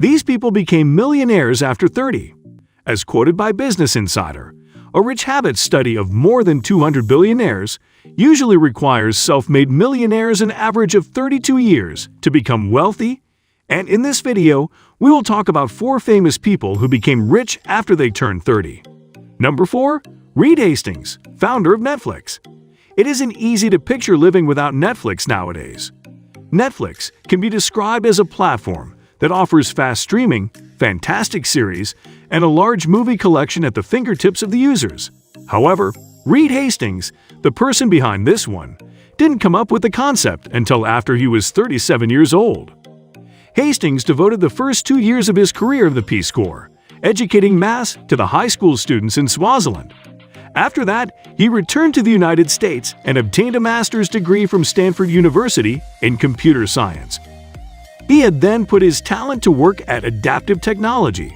These people became millionaires after 30. As quoted by Business Insider, a rich habits study of more than 200 billionaires usually requires self-made millionaires an average of 32 years to become wealthy, and in this video, we will talk about 4 famous people who became rich after they turned 30. Number 4. Reed Hastings, founder of Netflix. It isn't easy to picture living without Netflix nowadays. Netflix can be described as a platform that offers fast streaming, fantastic series, and a large movie collection at the fingertips of the users. However, Reed Hastings, the person behind this one, didn't come up with the concept until after he was 37 years old. Hastings devoted the first 2 years of his career of the Peace Corps, educating mass to the high school students in Swaziland. After that, he returned to the United States and obtained a master's degree from Stanford University in computer science. He had then put his talent to work at Adaptive Technology,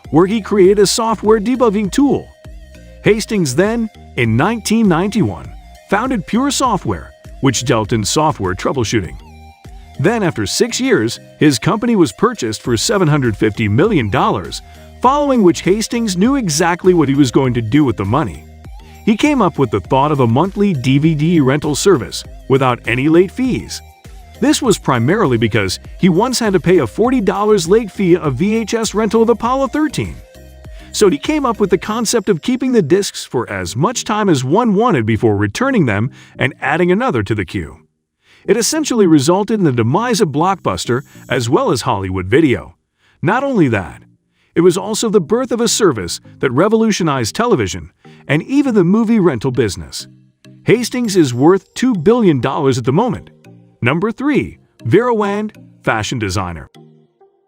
where he created a software debugging tool. Hastings then, in 1991, founded Pure Software, which dealt in software troubleshooting. Then, after 6 years, his company was purchased for $750 million, following which Hastings knew exactly what he was going to do with the money. He came up with the thought of a monthly DVD rental service without any late fees. This was primarily because he once had to pay a $40 late fee of VHS rental of Apollo 13. So he came up with the concept of keeping the discs for as much time as one wanted before returning them and adding another to the queue. It essentially resulted in the demise of Blockbuster as well as Hollywood Video. Not only that, it was also the birth of a service that revolutionized television and even the movie rental business. Hastings is worth $2 billion at the moment. Number 3. Vera Wang, fashion designer.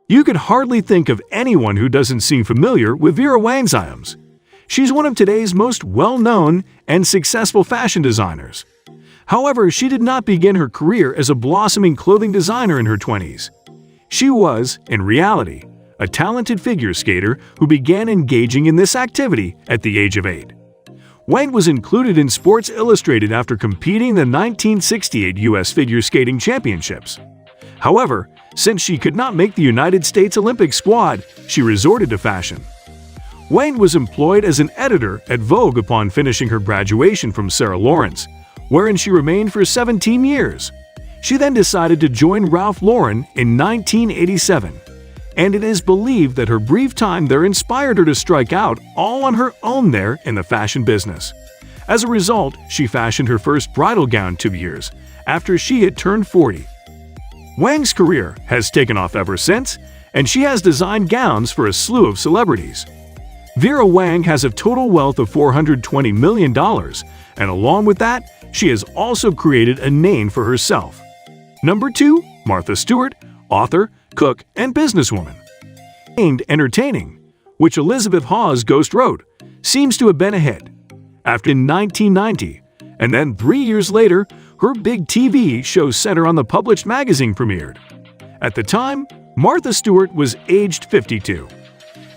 You could hardly think of anyone who doesn't seem familiar with Vera Wang's items. She's one of today's most well-known and successful fashion designers. However, she did not begin her career as a blossoming clothing designer in her 20s. She was, in reality, a talented figure skater who began engaging in this activity at the age of 8. Wang was included in Sports Illustrated after competing in the 1968 U.S. Figure Skating Championships. However, since she could not make the United States Olympic squad, she resorted to fashion. Wang was employed as an editor at Vogue upon finishing her graduation from Sarah Lawrence, wherein she remained for 17 years. She then decided to join Ralph Lauren in 1987, and it is believed that her brief time there inspired her to strike out all on her own there in the fashion business. As a result, she fashioned her first bridal gown 2 years after she had turned 40. Wang's career has taken off ever since, and she has designed gowns for a slew of celebrities. Vera Wang has a total wealth of $420 million, and along with that, she has also created a name for herself. Number 2. Martha Stewart, author, cook, and businesswoman. Named Entertaining, which Elizabeth Hawes Ghost wrote, seems to have been a hit. After in 1990, and then 3 years later, her big TV show Center on the Published magazine premiered. At the time, Martha Stewart was aged 52.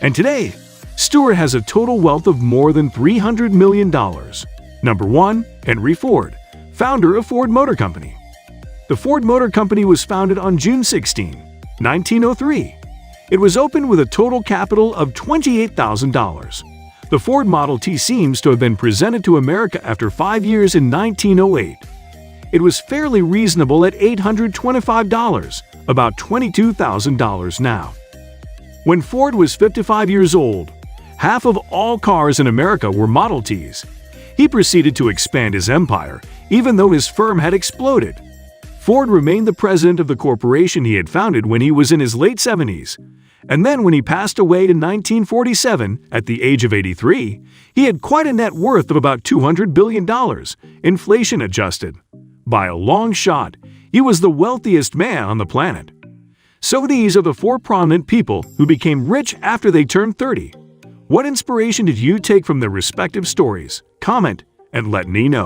And today, Stewart has a total wealth of more than $300 million. Number 1. Henry Ford, founder of Ford Motor Company. The Ford Motor Company was founded on June 16, 1903. It was opened with a total capital of $28,000. The Ford Model T seems to have been presented to America after 5 years in 1908. It was fairly reasonable at $825, about $22,000 now. When Ford was 55 years old, half of all cars in America were Model Ts. He proceeded to expand his empire, even though his firm had exploded. Ford remained the president of the corporation he had founded when he was in his late 70s. And then when he passed away in 1947, at the age of 83, he had quite a net worth of about $200 billion, inflation adjusted. By a long shot, he was the wealthiest man on the planet. So these are the 4 prominent people who became rich after they turned 30. What inspiration did you take from their respective stories? Comment and let me know.